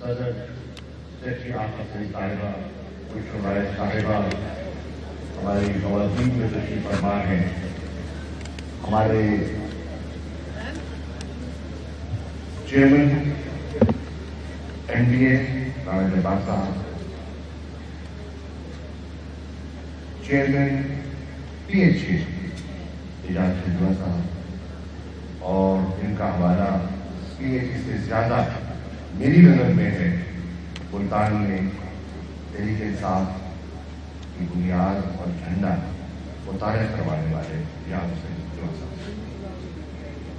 صدر secretary office صاحبہ، کچھ ہمارے صاحبہ، ہماری خواتین میں تشریف فرما ہیں، ہمارے چیئرمین NBA رانا جبار صاحب، چیئرمین PHA اعجاز خجوا صاحب، اور ان کا حوالہ PHA سے زیادہ میری نظر میں ہے ملتان میں تحریک انصاف کی بنیاد اور جھنڈا متعارف کروانے والے اعجاز خجوا صاحب،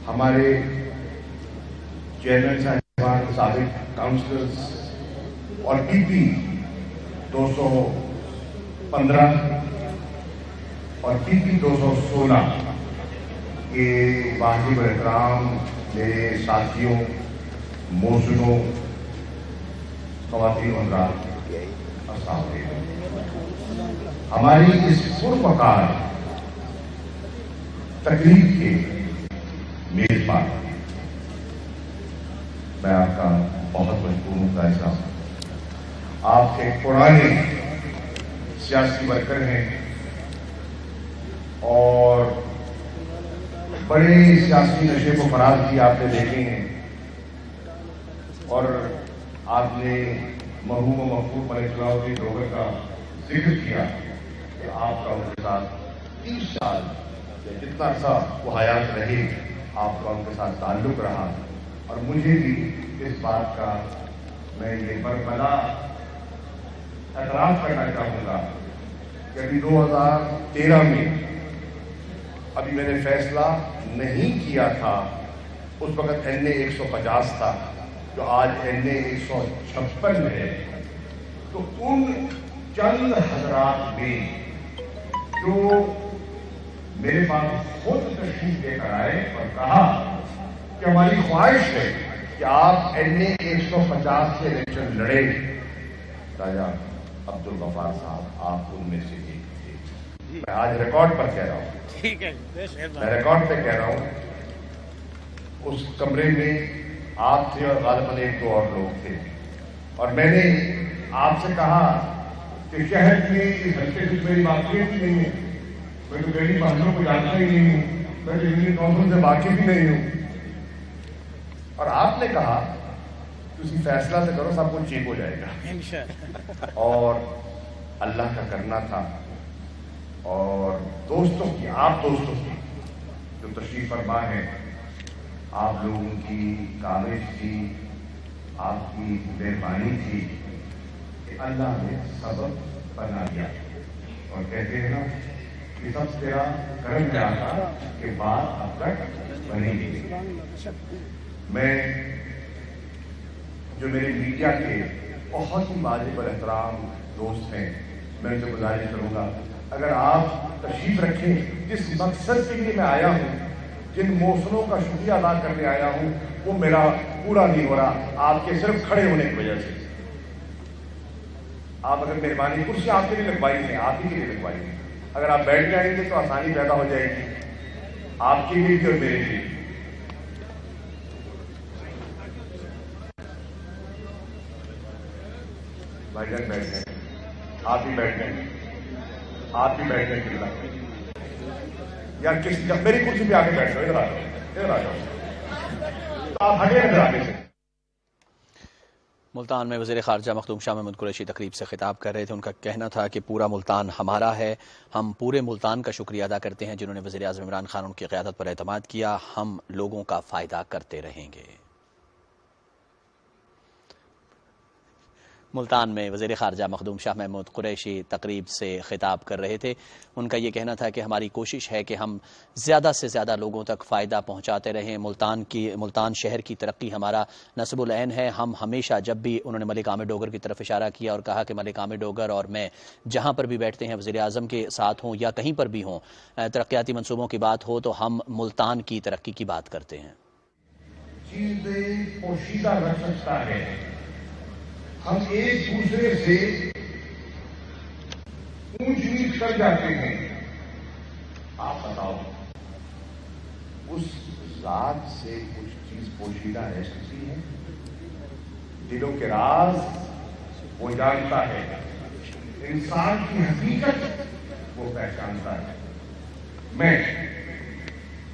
ہمارے چیئرمین صاحبان، سابق کاؤنسلرز اور PP 215 اور PP 216 کے واجب احترام میرے ساتھیوں، موزنوں، خواتین و حضرات، السلام علیکم۔ ہماری اس پروقار تقریب کے میزبان میں آپ کا بہت مشکور ہوں قائد صاحب، آپ ایک پرانے سیاسی ورکر ہیں اور بڑے سیاسی نشے و فراز بھی آپ نے دیکھے ہیں، اور آپ نے مرحوم و مغفور ملک صلاح الدین ڈوگر کا ذکر کیا کہ آپ کا ان کے ساتھ 30 سال یا جتنا عرصہ وہ حیات رہے آپ کا ان کے ساتھ تعلق رہا، اور مجھے بھی اس بات کا میں یہ برملا اعتراف کرنا چاہوں گا کہ ابھی 2013 میں ابھی میں نے فیصلہ نہیں کیا تھا، اس وقت NA 150 تھا جو آج NA 156 ہے، تو ان چند حضرات میں جو میرے پاس خود تشریف لے کر آئے اور کہا کہ ہماری خواہش ہے کہ آپ NA 150 سے الیکشن لڑیں، راجہ عبدالغفار صاحب آپ ان میں سے ایک تھے۔ میں آج ریکارڈ پر کہہ رہا ہوں، میں ریکارڈ پہ کہہ رہا ہوں، اس کمرے میں آپ تھے اور غالباً 1-2 اور لوگ تھے، اور میں نے آپ سے کہا کہ شہر میں اس حلقے سے میری واقفیت ہی نہیں ہے، میں تو میری باتوں کو جانتا ہی نہیں ہوں، میں تو یونین کونسل سے واقف ہی نہیں ہوں، اور آپ نے کہا تسی فیصلہ سے کرو سب کچھ ٹھیک ہو جائے گا، اور اللہ کا کرنا تھا، اور دوستوں کی، آپ دوستوں کی جو تشریف فرما ہے، آپ لوگوں کی کاوش تھی، آپ کی مہربانی تھی کہ اللہ نے سبب بنا دیا، اور کہتے ہیں نا کہ سب تیرا کرم جاتا کہ بات اب تک بنی نہیں۔ میں جو میرے میڈیا کے بہت ہی واجب احترام دوست ہیں، میں ان سے گزارش کروں گا اگر آپ تشریف رکھیں، جس مقصد کے لیے میں آیا ہوں، جن موسموں کا شکریہ ادا کرنے آیا ہوں، وہ میرا پورا نہیں ہو رہا آپ کے صرف کھڑے ہونے کی وجہ سے۔ آپ اگر مہربانی، کرسی آپ کے لیے لگوائی ہے، آپ ہی کے لیے لگوائی ہے، اگر آپ بیٹھ جائیں گے تو آسانی پیدا ہو جائے گی آپ کے لیے بھی اور میرے لیے۔ بھائی جان بیٹھ جائیں، آپ بھی بیٹھ جائیں، آپ بھی بیٹھ جائیں، کتنا یا میری کرسی پہ آ کے بیٹھ جاؤ، ادھر آ جاؤ، ادھر آ جاؤ، تو آپ ہٹے ادھر آگے سے۔ ملتان میں وزیر خارجہ مخدوم شاہ محمود قریشی تقریب سے خطاب کر رہے تھے۔ ان کا کہنا تھا کہ پورا ملتان ہمارا ہے، ہم پورے ملتان کا شکریہ ادا کرتے ہیں جنہوں نے وزیر اعظم عمران خان ان کی قیادت پر اعتماد کیا، ہم لوگوں کا فائدہ کرتے رہیں گے۔ ملتان میں وزیر خارجہ مخدوم شاہ محمود قریشی تقریب سے خطاب کر رہے تھے۔ ان کا یہ کہنا تھا کہ ہماری کوشش ہے کہ ہم زیادہ سے زیادہ لوگوں تک فائدہ پہنچاتے رہیں، ملتان شہر کی ترقی ہمارا نصب العین ہے۔ ہم ہمیشہ جب بھی انہوں نے ملک عامر ڈوگر کی طرف اشارہ کیا اور کہا کہ ملک عامر ڈوگر اور میں جہاں پر بھی بیٹھتے ہیں، وزیر اعظم کے ساتھ ہوں یا کہیں پر بھی ہوں، ترقیاتی منصوبوں کی بات ہو تو ہم ملتان کی ترقی کی بات کرتے ہیں۔ چیزیں پوشیدہ رکھ سکتا ہے، ہم ایک دوسرے سے اونچ نیچ کر جاتے ہیں۔ آپ بتاؤ اس ذات سے کچھ چیز پوشیدہ رہ سکتی ہے؟ دلوں کے راز وہ جانتا ہے، انسان کی حقیقت وہ پہچانتا ہے۔ میں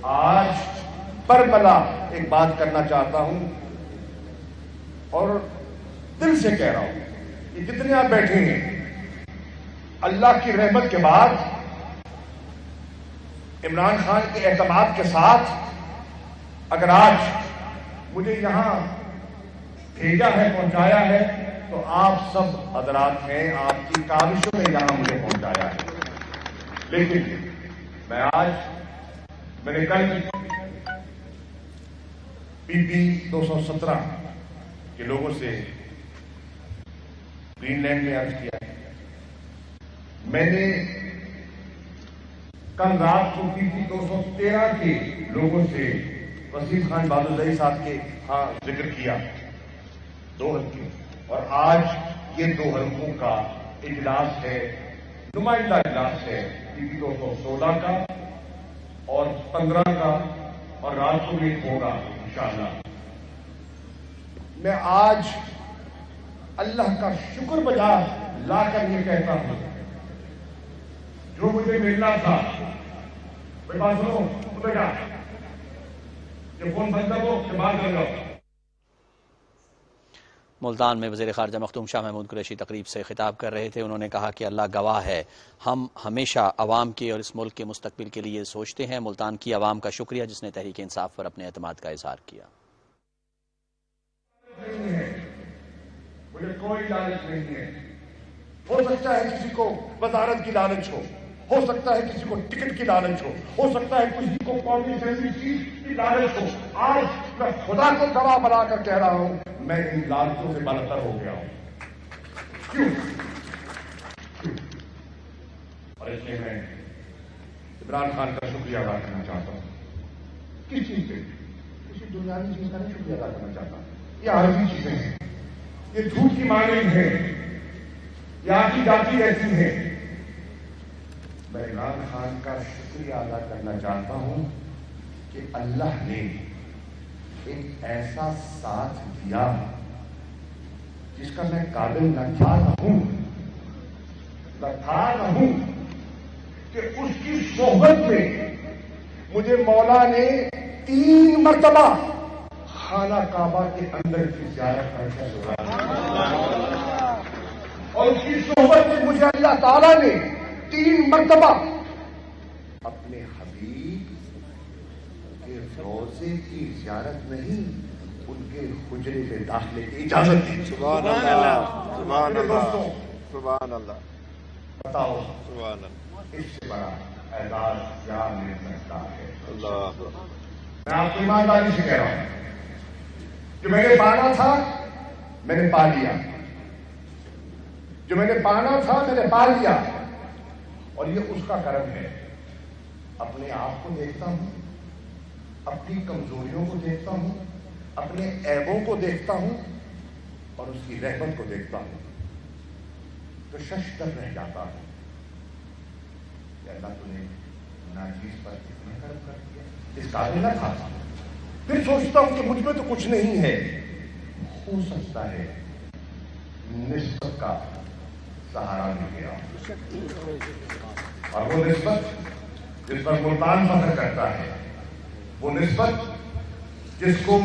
آج برملا ایک بات کرنا چاہتا ہوں اور دل سے کہہ رہا ہوں کہ جتنے آپ بیٹھے ہیں، اللہ کی رحمت کے بعد عمران خان کے اعتماد کے ساتھ اگر آج مجھے یہاں بھیجا ہے، پہنچایا ہے، تو آپ سب حضرات ہیں، آپ کی کاوشوں نے یہاں مجھے پہنچایا ہے۔ لیکن میں نے کل PP 217 کے لوگوں سے گرین لینڈ میں عرض کیا ہے، میں نے کل رات کو PP 213 کے لوگوں سے وسیم خان بہادر صاحب کے ہاں ذکر کیا 2 حلقے، اور آج یہ 2 حلقوں کا اجلاس ہے، نمائندہ اجلاس ہے PP 216 کا اور 15 کا، اور رات کو بھی ہوگا انشاءاللہ۔ میں آج اللہ کا شکر بجا لا کر یہ کہتا ہوں، جو مجھے ملنا تھا، میرے پاس سنو بیٹا، یہ فون بند کرو کہ بات کر لو۔ ملتان میں وزیر خارجہ مخدوم شاہ محمود قریشی تقریب سے خطاب کر رہے تھے۔ انہوں نے کہا کہ اللہ گواہ ہے، ہم ہمیشہ عوام کے اور اس ملک کے مستقبل کے لیے سوچتے ہیں۔ ملتان کی عوام کا شکریہ جس نے تحریک انصاف پر اپنے اعتماد کا اظہار کیا۔ مجھے کوئی لالچ نہیں ہے، ہو سکتا ہے کسی کو وزارت کی لالچ ہو سکتا ہے کسی کو ٹکٹ کی لالچ ہو سکتا ہے کسی کو قومی ضروری چیز کی لالچ ہو۔ آج میں خدا کو گواہ بنا کر کہہ رہا ہوں، میں ان لالچوں سے برتر ہو گیا ہوں۔ کیوں؟ اور اس لیے میں عمران خان کا شکریہ ادا کرنا چاہتا ہوں۔ کس چیز پہ؟ کسی دنیاوی چیز کا نہیں شکریہ ادا کرنا چاہتا، یہ عارضی چیزیں ہیں، یہ جھوٹ کی مانند ہے، یہ آتی جاتی رہتی ہے۔ میں عمران خان کا شکریہ ادا کرنا چاہتا ہوں کہ اللہ نے ایک ایسا ساتھ دیا جس کا میں قابل نہ تھا نہ ہوں کہ اس کی صحبت میں مجھے مولا نے 3 مرتبہ خانہ کعبہ کے اندر کی زیارت کرنے کا، اور اس کی صحبت میں مجھے اللہ تعالیٰ نے 3 مرتبہ اپنے حبیب کے روضے کی زیارت نہیں، ان کے حجرے میں داخلے کی اجازت دی۔ سبحان اللہ، سبحان اللہ، سبحان اللہ۔ بتاؤ سبحان اللہ، اس سے بڑا اعزاز کیا مل سکتا ہے؟ اللہ، میں آپ کو ایمانداری سے کہہ رہا ہوں جو میں نے پانا تھا میں نے پا لیا، جو میں نے پانا تھا میں نے پا لیا، اور یہ اس کا کرم ہے۔ اپنے آپ کو دیکھتا ہوں، اپنی کمزوریوں کو دیکھتا ہوں، اپنے عیبوں کو دیکھتا ہوں، اور اس کی رحمت کو دیکھتا ہوں تو ششدر رہ جاتا ہوں کہ اللہ تو نے ناچیز پر کتنا کرم کر دیا، اس قابل نہ تھا۔ پھر سوچتا ہوں کہ مجھ میں تو کچھ نہیں ہے، ہو سکتا ہے نسبت کا سہارا مل گیا، اور وہ نسبت جس پر ملتان فخر کرتا ہے، وہ نسبت جس کو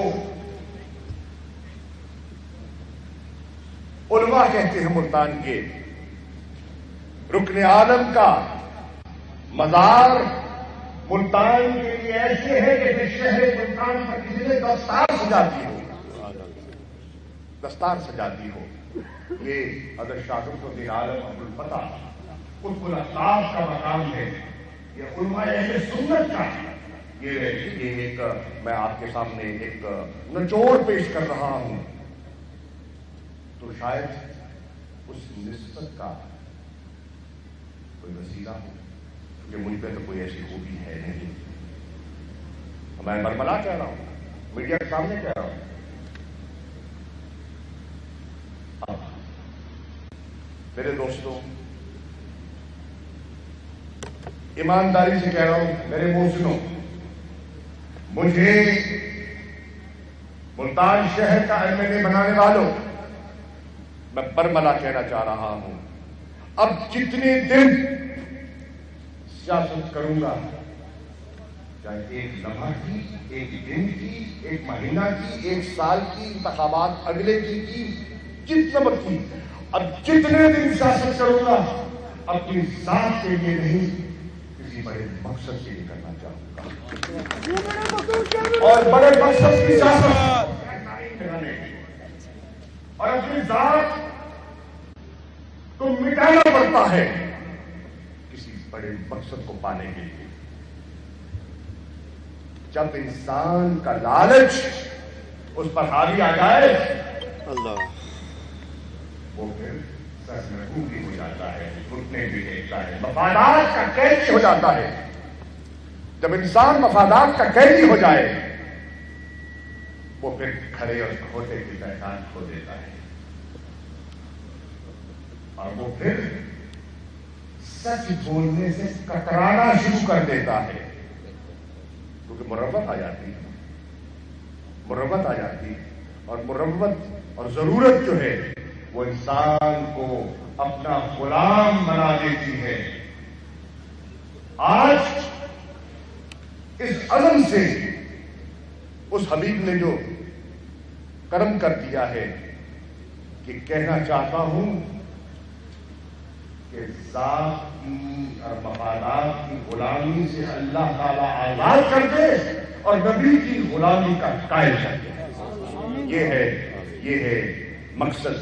علماء کہتے ہیں ملتان کے، رکن عالم کا مزار ملتان کے لیے ایسے ہے کہ شہر ملتان پر کسی نے دستار سجاتی ہو، دستار سجاتی ہو۔ یہ حضرت شاہد الدین عالم عبدالفتح قطب الاقطاب کا مقام ہے، یہ علماء اہل سنت کا۔ یہ ایک میں آپ کے سامنے ایک نچوڑ پیش کر رہا ہوں، تو شاید اس نسبت کا کوئی وسیلہ ہو، کیونکہ مجھ پہ تو کوئی ایسی خوبی ہے نہیں۔ میں برملا کہہ رہا ہوں، میڈیا کے سامنے کہہ رہا ہوں۔ اب میرے دوستوں، ایمانداری سے کہہ رہا ہوں، میرے محسنوں، مجھے ملتان شہر کا MLA بنانے والوں، میں برملا کہنا چاہ رہا ہوں، اب جتنے دن سیاست کروں گا، چاہے ایک لمحہ کی، ایک دن کی، ایک مہینہ کی، ایک سال کی، انتخابات اگلے کی جتنے وقت کی، اب جتنے دن سیاست کروں گا اپنی ذات کے لیے نہیں، کسی بڑے مقصد کے لیے کرنا چاہوں گا، اور بڑے مقصد کی سیاست اور اپنی ذات کو مٹانا پڑتا ہے کسی بڑے مقصد کو پانے کے لیے۔ جب انسان کا لالچ اس پر حاوی آ جائے اللہ وہ پھر سر میں بھی ہو جاتا ہے، گھٹنے بھی دیکھتا ہے، مفادات کا قیدی ہو جاتا ہے۔ جب انسان مفادات کا قیدی ہو جائے وہ پھر کھڑے اور کھوٹے کی پہچان کھو دیتا ہے، اور وہ پھر سچ بولنے سے کترانا شروع کر دیتا ہے، کیونکہ مروت آ جاتی ہے، مروت آ جاتی ہے، اور مروت اور ضرورت جو ہے وہ انسان کو اپنا غلام بنا دیتی ہے۔ آج اس عزم سے اس حبیب نے جو کرم کر دیا ہے کہ کہنا چاہتا ہوں کہ ذات کی اور مفادات کی غلامی سے اللہ تعالیٰ آزاد کر دے اور نبی کی غلامی کا قائل کر دے۔ یہ ہے مقصد،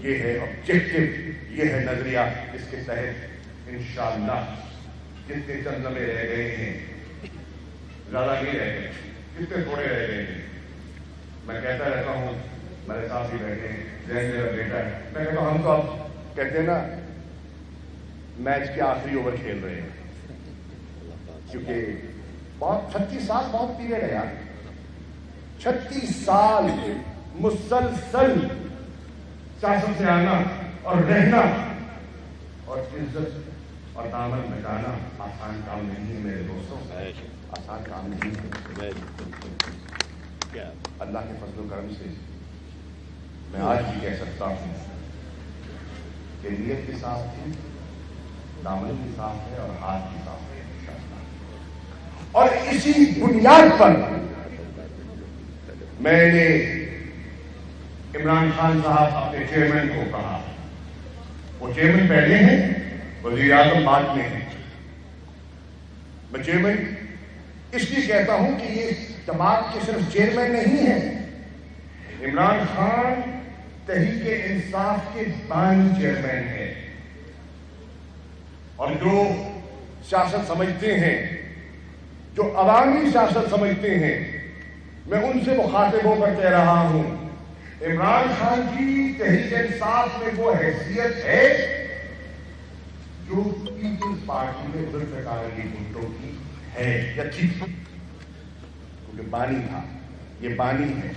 یہ ہے آبجیکٹو، یہ ہے نظریہ، اس کے تحت انشاءاللہ جتنے چند لمحے رہ گئے ہیں، زیادہ نہیں رہ گئے، کتنے تھوڑے رہ گئے ہیں، میں کہتا رہتا ہوں، میرے ساتھ ہی بیٹھے ہیں، ذہن میرا بیٹا ہے، میں کہتا ہوں ہم تو اب کہتے ہیں نا میچ کے آخری اوور کھیل رہے ہیں، کیونکہ بہت 36 سال بہت پیریڈ ہے یار، 36 سال مسلسل سیاست سے آنا اور رہنا اور عزت اور دامن مٹانا آسان کام نہیں ہے میرے دوستوں، آسان کام نہیں ہے۔ اللہ کے فضل و کرم سے میں آج بھی کہہ سکتا ہوں کہ نیت بھی صاف تھی، دامن بھی صاف ہے اور ہاتھ بھی صاف ہے انشاءاللہ۔ اور اسی بنیاد پر میں نے عمران خان صاحب اپنے چیئرمین کو کہا، وہ چیئرمین پہلے ہیں، وزیر اعظم بعد میں ہیں، میں چیئرمین اس لیے کہتا ہوں کہ یہ جماعت کے صرف چیئرمین نہیں ہیں، عمران خان تحریک انصاف کے بانی چیئرمین ہیں، اور جو سیاست سمجھتے ہیں، جو عوامی سیاست سمجھتے ہیں، میں ان سے مخاطب ہو کر کہہ رہا ہوں، عمران خان کی تحریک انصاف میں وہ حیثیت ہے جو پیپلز پارٹی میں ذوالفقار علی بھٹو کی ہے یا تھی، کیونکہ بانی تھا، یہ بانی ہے،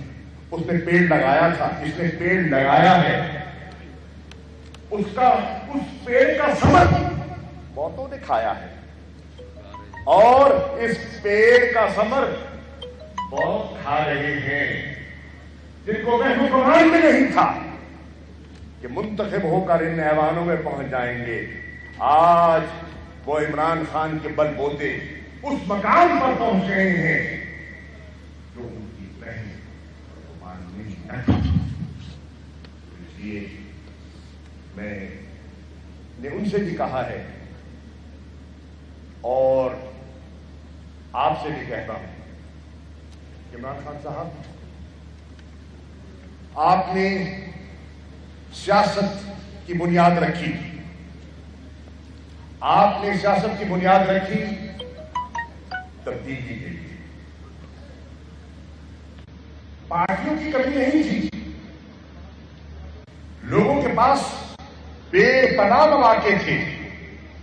اس نے پیڑ لگایا تھا، اس نے پیڑ لگایا ہے، اس پیڑ کا ثمر بہتوں نے کھایا ہے، اور اس پیڑ کا ثمر بہت کھا رہے ہیں جن کو میں حکمران میں نہیں تھا کہ منتخب ہو کر ان ایوانوں میں پہنچ جائیں گے۔ آج وہ عمران خان کے بل بوتے اس مقام پر پہنچ گئے ہیں جو ان کی پہلی حکمران نہیں تھا۔ اس لیے میں نے ان سے بھی کہا ہے اور آپ سے بھی کہتا ہوں، عمران خان صاحب، آپ نے سیاست کی بنیاد رکھی، آپ نے سیاست کی بنیاد رکھی تبدیلی کے لیے، پارٹیوں کی کمی نہیں تھی، لوگوں کے پاس بے پناہ مواقع تھے،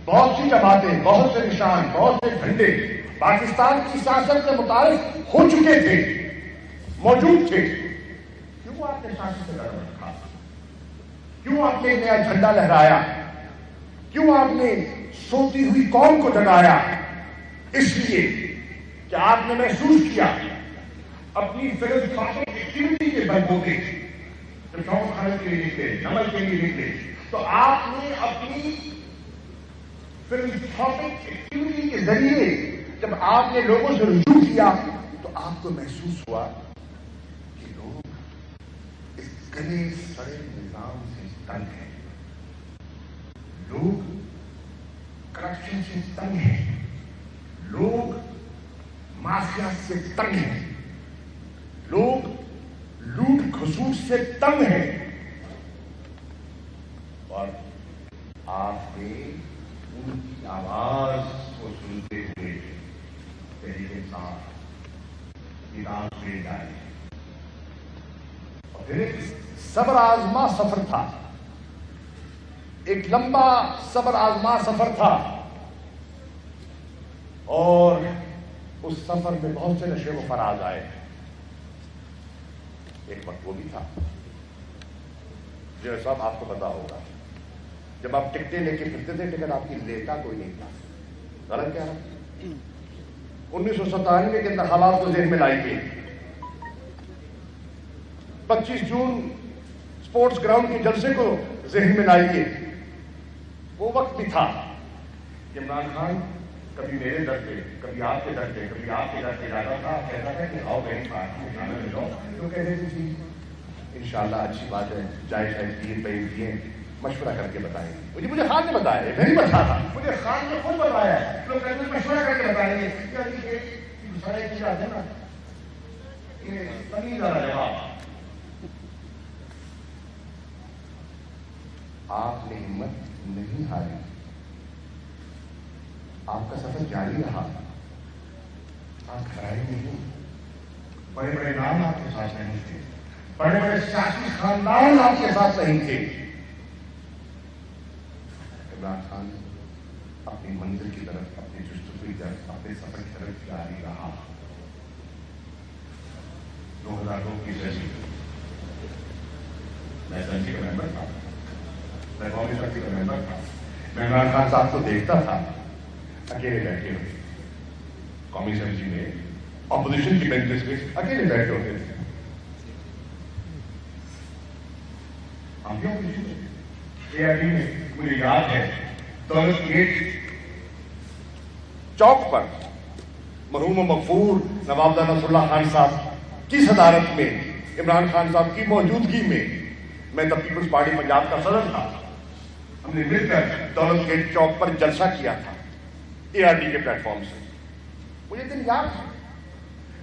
بہت سی جماعتیں، بہت سے نشان، بہت سے جھنڈے پاکستان کی سیاست سے متعارف ہو چکے تھے، موجود تھے، کیوں آپ نے سیاست سے لڑ رکھا؟ کیوں آپ نے نیا جھنڈا لہرایا؟ کیوں آپ نے سوتی ہوئی قوم کو جگایا؟ اس لیے کہ آپ نے محسوس کیا اپنی فلسفی ایکٹیویٹی کے بل بوتے جب شوق خرچ کے لیے نکلے، نمل کے لیے نکلے، تو آپ نے اپنی فلانتھروپک ایکٹیویٹی کے ذریعے جب آپ نے لوگوں سے رجوع کیا تو آپ کو محسوس ہوا کہ لوگ اس گلے سڑے نظام سے تنگ ہیں، لوگ کرپشن سے تنگ ہیں، لوگ معاشیات سے تنگ ہیں، لوگ لوٹ کھسوٹ سے تنگ ہیں، اور آپ نے ان کی آواز کو سنتے ہوئے تحریک انصاف کتاب لے جائے، اور پھر ایک صبر آزما سفر تھا، ایک لمبا صبر آزما سفر تھا، اور اس سفر میں بہت سے نشے و فراز آئے۔ ایک وقت وہ بھی تھا جو سب آپ کو پتا ہوگا، جب آپ ٹکٹیں لے کے پھرتے تھے لیکن آپ کی لیتا کوئی نہیں تھا۔ غلط کیا ہے؟ 1997 کے انتخابات کو ذہن میں لائیے، 25 جون اسپورٹس گراؤنڈ کے جلسے کو ذہن میں لائیے، وہ وقت بھی تھا کہ عمران خان کبھی میرے در پہ، کبھی آپ کے در پہ، کبھی آپ کے در پہ جاتا تھا، کہتا تھا کہ آؤ میری پارٹی میں شامل ہو جاؤ، تو کہتے تھے جی انشاءاللہ اچھی بات ہے، جائے شاید دیے پہ دیے مشورہ کر کے بتائیں گے۔ مجھے خان نے بتایا ہے، میں نہیں بتا تھا، مجھے خان نے خود بتایا ہے، لوگ کہتے ہیں مشورہ کر کے بتائیں گے، سارے کی بات ہے نا، یہ تمیز والا جواب۔ آپ نے ہمت نہیں ہاری، آپ کا سفر جاری رہا، آپ گھبرائے نہیں، بڑے بڑے نام آپ کے ساتھ نہیں تھے، بڑے بڑے سیاسی خاندان آپ کے ساتھ نہیں تھے، عمران خان اپنی منزل کی طرف، اپنی جستجو کی طرف، اپنے سفر کی طرف جاری رہا۔ 2002 کی جیسی میں اسمبلی کا ممبر تھا، میں قومی اسمبلی کا ممبر تھا، میں عمران خان صاحب کو دیکھتا تھا اکیلے بیٹھے ہوئے قومی اسمبلی میں، اپوزیشن کی بینچز پہ اکیلے بیٹھے ہوتے تھے، ہم بھی اپوزیشن میں AIB میں۔ مجھے یاد ہے دولت گیٹ چوک پر مرحوم و مغفور نواب نصر اللہ خان صاحب کی صدارت میں، عمران خان صاحب کی موجودگی میں، میں تب پیپلز پارٹی پنجاب کا صدر تھا، ہم نے مل کر دولت گیٹ چوک پر جلسہ کیا تھا ARD کے پلیٹ فارم سے، مجھے دن یاد ہے۔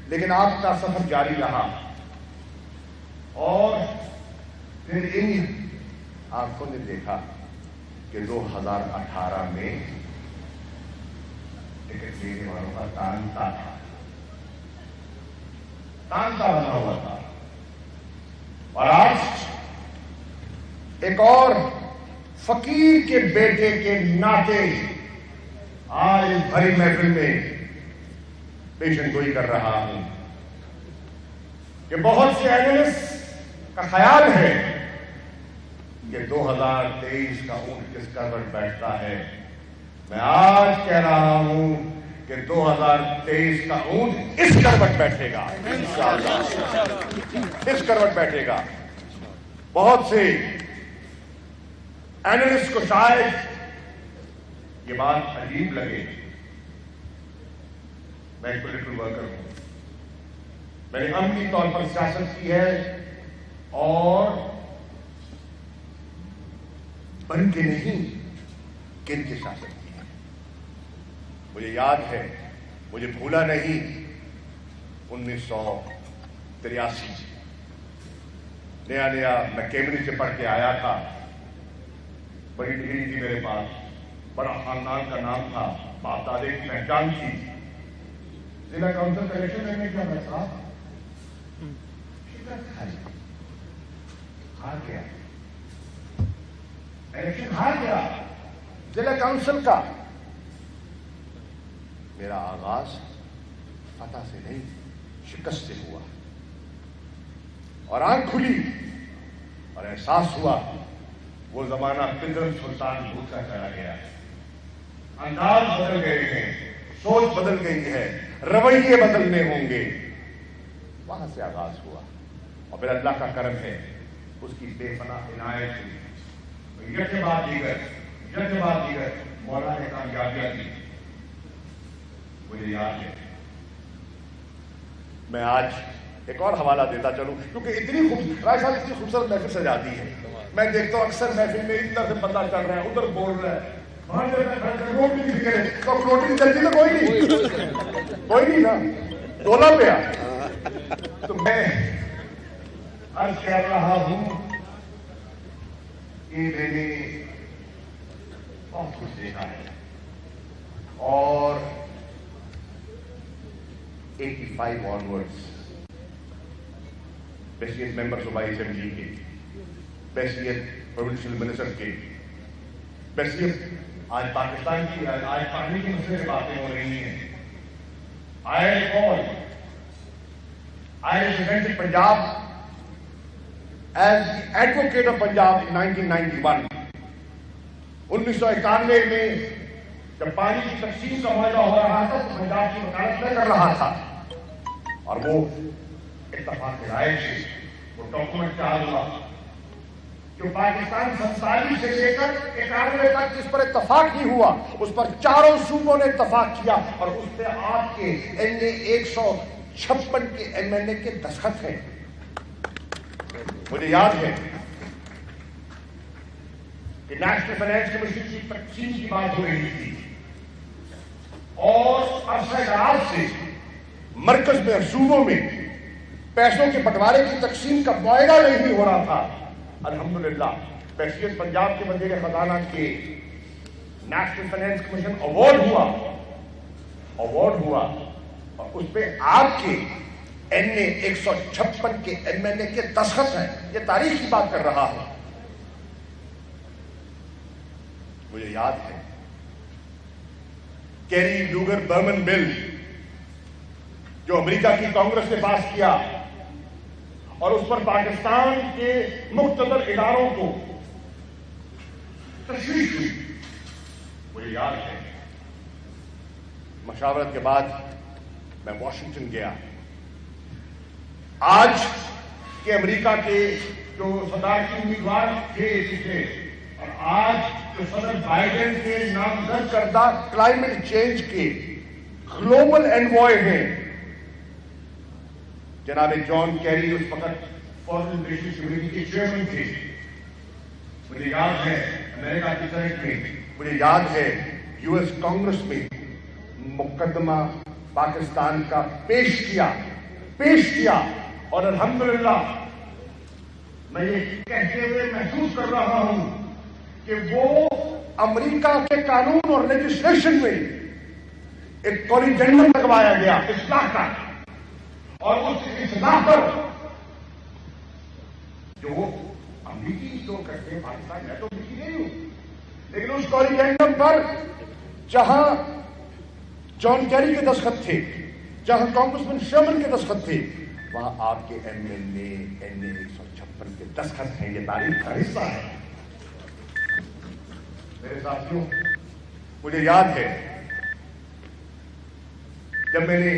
لیکن آپ کا سفر جاری رہا، اور پھر ان آنکھوں نے دیکھا کہ 2018 میں ٹکٹ لینے والوں کا تانتا بنا ہوا تھا، اور آج ایک اور فقیر کے بیٹے کے ناطے آج اس بھری محفل میں پیشن گوئی کر رہا ہوں کہ بہت سے اینالسٹ کا خیال ہے کہ 2023 کا اونٹ کس کروٹ بیٹھتا ہے، میں آج کہہ رہا ہوں کہ 2023 کا اونٹ اس کروٹ بیٹھے گا، اس کروٹ بیٹھے گا۔ بہت سے اینالسٹ کو شاید یہ بات عجیب لگے، میں ایک پولیٹیکل ورکر ہوں، میں نے عملی طور پر سیاست کی ہے، اور بن کے نہیں کن کے سیاست کی ہے۔ مجھے یاد ہے، مجھے بھولا نہیں، 1983 نیا میں کیمبرج سے پڑھ کے آیا تھا، بڑی ڈگری تھی میرے پاس، بڑا خاندان کا نام تھا، باپ دادے کی پہچان تھی، ضلع کونسل کا الیکشن لڑنے کا میں صاحب ہار گیا، الیکشن ہار گیا ضلع کونسل کا۔ میرا آغاز فتح سے نہیں شکست سے ہوا، اور آنکھ کھلی اور احساس ہوا وہ زمانہ قدرت سلطان بھوتا چلا گیا ہے، انداز بدل گئے ہیں، سوچ بدل گئی ہے، رویے بدلنے ہوں گے۔ وہاں سے آغاز ہوا، اور پھر اللہ کا کرم ہے اس کی بے پناہ عنایت ہوئی، یکے بعد دیگر مولا نے کامیابیاں دی. مجھے یاد ہے، میں آج ایک اور حوالہ دیتا چلوں کیونکہ رائے صاحب اتنی خوبصورت محفل سجاتی ہے. میں دیکھتا ہوں اکثر محفل میں ادھر سے بندہ چل رہا ہے، ادھر بول رہا ہے، کوئی نہیں نا، ڈولا پہ آ. تو میں عرض کر رہا ہوں کہ میں نے بہت کچھ دیکھا ہے، اور 85 آنورڈس بحیثیت ممبرز آف اسمبلی کے، بحیثیت پروونشل منسٹر کے، بحیثیت آج پاکستان کی، آج پانی کے مسئلے سے باتیں ہو رہی ہیں. I represented Punjab as the advocate of Punjab in 1991. 1991 میں جب پانی کی تقسیم کا معاہدہ ہو رہا تھا تو پنجاب کی وکالت میں کر رہا تھا، اور وہ اتفاق رائے سے وہ ڈاکومنٹ تیار ہوا جو پاکستان 47 سے لے کر 91 تک جس پر اتفاق نہیں ہوا اس پر چاروں صوبوں نے اتفاق کیا، اور اس پہ آپ کے NA 156 کے MNA کے دستخط ہیں. مجھے یاد ہے کہ نیشنل فائنانس کمیشن کی تقسیم کی بات ہو رہی تھی، اور عرصہ دراز سے مرکز میں صوبوں میں پیسوں کے بٹوارے کی تقسیم کا معاہدہ نہیں ہو رہا تھا. الحمدللہ بحیثیت پنجاب کے وزیر خزانہ کے نیشنل فائنانس کمیشن ایوارڈ ہوا اور اس پہ آپ کے NA 156 کے MNA کے دستخط ہیں. یہ تاریخ کی بات کر رہا ہوں. مجھے یاد ہے کیری لوگر برمن بل جو امریکہ کی کانگریس نے پاس کیا، اور اس پر پاکستان کے مقتدر اداروں کو تشویش ہوئی. مجھے یاد ہے مشاورت کے بعد میں واشنگٹن گیا. آج کے امریکہ کے جو صدارتی امیدوار تھے پچھلے، اور آج جو صدر بائیڈن کے نامزد کردہ کلائمیٹ چینج کے گلوبل انوائے ہیں جناب جان کیری، اس وقت فارن ریلیشنز کمیٹی کے چیئرمین تھے. مجھے یاد ہے امریکہ کی سینیٹ میں، مجھے یاد ہے US کانگریس میں مقدمہ پاکستان کا پیش کیا، اور الحمدللہ میں یہ کہتے ہوئے محسوس کر رہا ہوں کہ وہ امریکہ کے قانون اور لیجسلیشن میں ایک کوریجنڈم لگوایا گیا اصلاح کا، اور اس اصلاح پر جو امریکی جو کرتے ہیں پاکستان، میں تو امریکی نہیں ہوں، لیکن اس کوریجنڈم پر جہاں جان کیری کے دستخط تھے، جہاں کانگریسمین شرمن کے دستخط تھے، وہاں آپ کے MNA NA 156 کے دستخط ہیں. یہ تاریخ کا حصہ ہے. میرے ساتھیوں، مجھے یاد ہے جب میں نے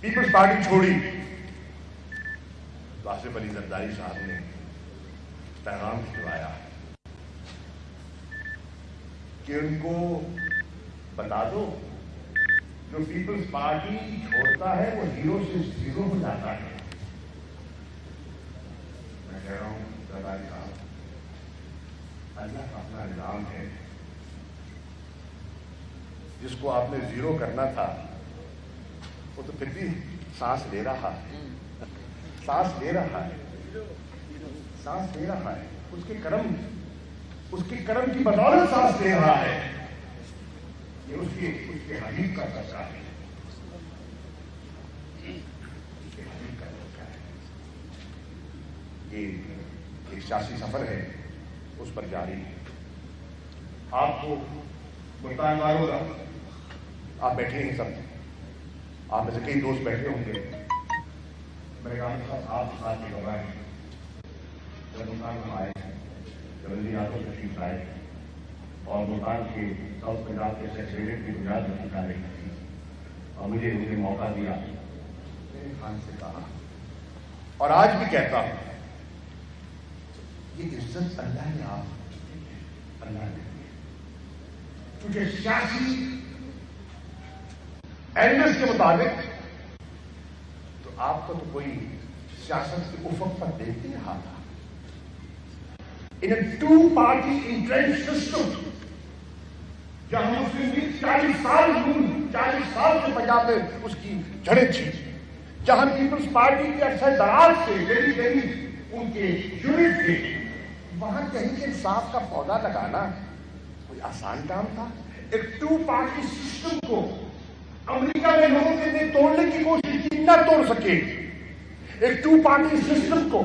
پیپلز پارٹی چھوڑی تو آصف علی زرداری صاحب نے پیغام بھجوایا کہ ان کو بتا دو جو پیپلز پارٹی چھوڑتا ہے وہ ہیرو سے زیرو ہو جاتا ہے. میں کہہ رہا ہوں زرداری صاحب، اللہ کا اپنا نظام ہے. جس کو آپ نے زیرو کرنا تھا وہ تو پھر بھی سانس لے رہا ہے. اس کے کرم کی بدولت سانس لے رہا ہے. یہ اس کے حبیب کا قصہ ہے. یہ ایک سیاسی سفر ہے، اس پر جاری ہے. آپ کو ملتان والوں کا، آپ بیٹھے ہیں سب، آپ میں سے کئی دوست بیٹھے ہوں گے. میں نے کہا آپ ساتھ میں گوائے جب ملتان میں آئے ہیں، جب وزیر اعظم تشریف لائے اور ملتان کے ساؤتھ پنجاب کے سیکریٹریٹ کی بنیاد رکھی جا رہی تھی، اور مجھے انہیں موقع دیا. میں نے خان سے کہا اور آج بھی کہتا ہوں یہ عزت اللہ نے آپ کو دی ہے، اللہ نے دی ہے۔ کیونکہ سیاسی اینگلز کے مطابق تو آپ کو تو کوئی سیاست کے افق پر دیکھ نہیں رہا تھا۔ ان اے ٹو پارٹی انٹرنچ سسٹم، جہاں مسلم لیگ 40 سال سے پنجاب میں اس کی جڑیں تھی، جہاں پیپلز پارٹی کے عرصہ دراز سے ڈیلی ان کے یونٹ تھے، وہاں تحریک انصاف کا پودا لگانا کوئی آسان کام تھا؟ ایک ٹو پارٹی سسٹم کو امریکہ میں لوگوں نے توڑنے کی کوشش کی، نہ توڑ سکے۔ ایک ٹو پارٹی سسٹم کو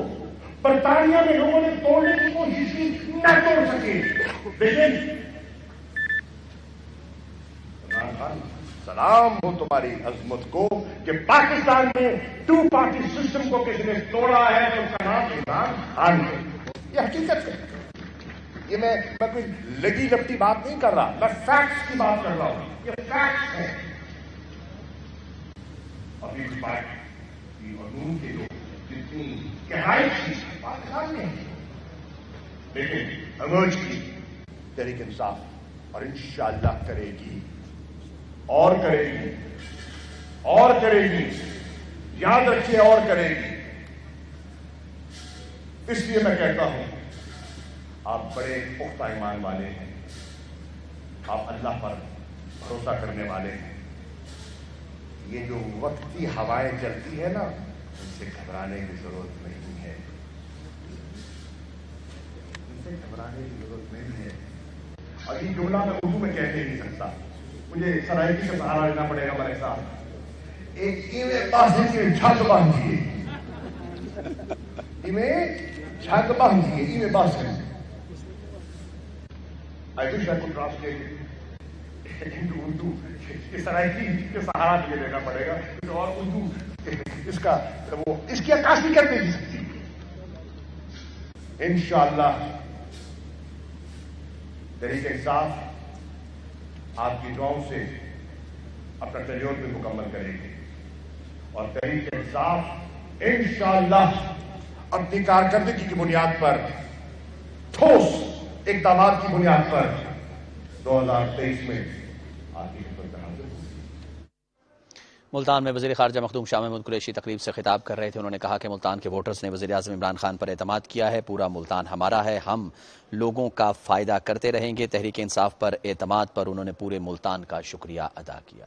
برطانیہ میں لوگوں نے توڑنے کی کوشش کی، نہ توڑ سکے۔ لیکن عمران خان، سلام ہو تمہاری عظمت کو کہ پاکستان میں ٹو پارٹی سسٹم کو کسی نے توڑا ہے تو اس کا نام عمران خان ہے۔ یہ حقیقت ہے، یہ میں کوئی لگی لپٹی بات نہیں کر رہا، میں فیکٹس کی بات کر رہا ہوں، یہ فیکٹس ہے۔ ابھی اس پارٹی اور نون کے لوگ جتنی گہرائی تھی پاکستان میں، لیکن ایمرج کی تحریک انصاف، اور انشاءاللہ کرے گی، اور کرے گی، اور کرے گی، یاد رکھیے، اور کرے گی۔ اس لیے میں کہتا ہوں آپ بڑے پختہ ایمان والے ہیں، آپ اللہ پر بھروسہ کرنے والے ہیں۔ یہ جو وقتی ہوائیں چلتی ہے نا، ان سے گھبرانے کی ضرورت نہیں ہے، ان سے گھبرانے کی ضرورت نہیں ہے۔ اور یہ جملہ میں اردو میں کہہ نہیں سکتا، مجھے سرائکی کا سہارا لینا پڑے گا میرے ساتھ۔ ایک ایویں باسے کے جھگ باندھیے، ایویں جھگ باندھیے، ایویں باسے۔ I wish I could translate it into Urdu۔ اس سرائکی کے سہارا مجھے لینا پڑے گا، اور اردو اس کا وہ اس کی عکاسی کر نہیں سکتی۔ انشاءاللہ تحریک انصاف آپ کی دعاؤں سے اپنا ٹینیور بھی مکمل کرے گی، اور تحریک انصاف انشاءاللہ اپنی کارکردگی کی بنیاد پر، ٹھوس اقدامات کی بنیاد پر 2023 میں آپ کی خدمت میں حاضر ہوگی۔ ملتان میں وزیر خارجہ مخدوم شاہ محمود قریشی تقریب سے خطاب کر رہے تھے۔ انہوں نے کہا کہ ملتان کے ووٹرز نے وزیر اعظم عمران خان پر اعتماد کیا ہے، پورا ملتان ہمارا ہے، ہم لوگوں کا فائدہ کرتے رہیں گے۔ تحریک انصاف پر اعتماد پر انہوں نے پورے ملتان کا شکریہ ادا کیا۔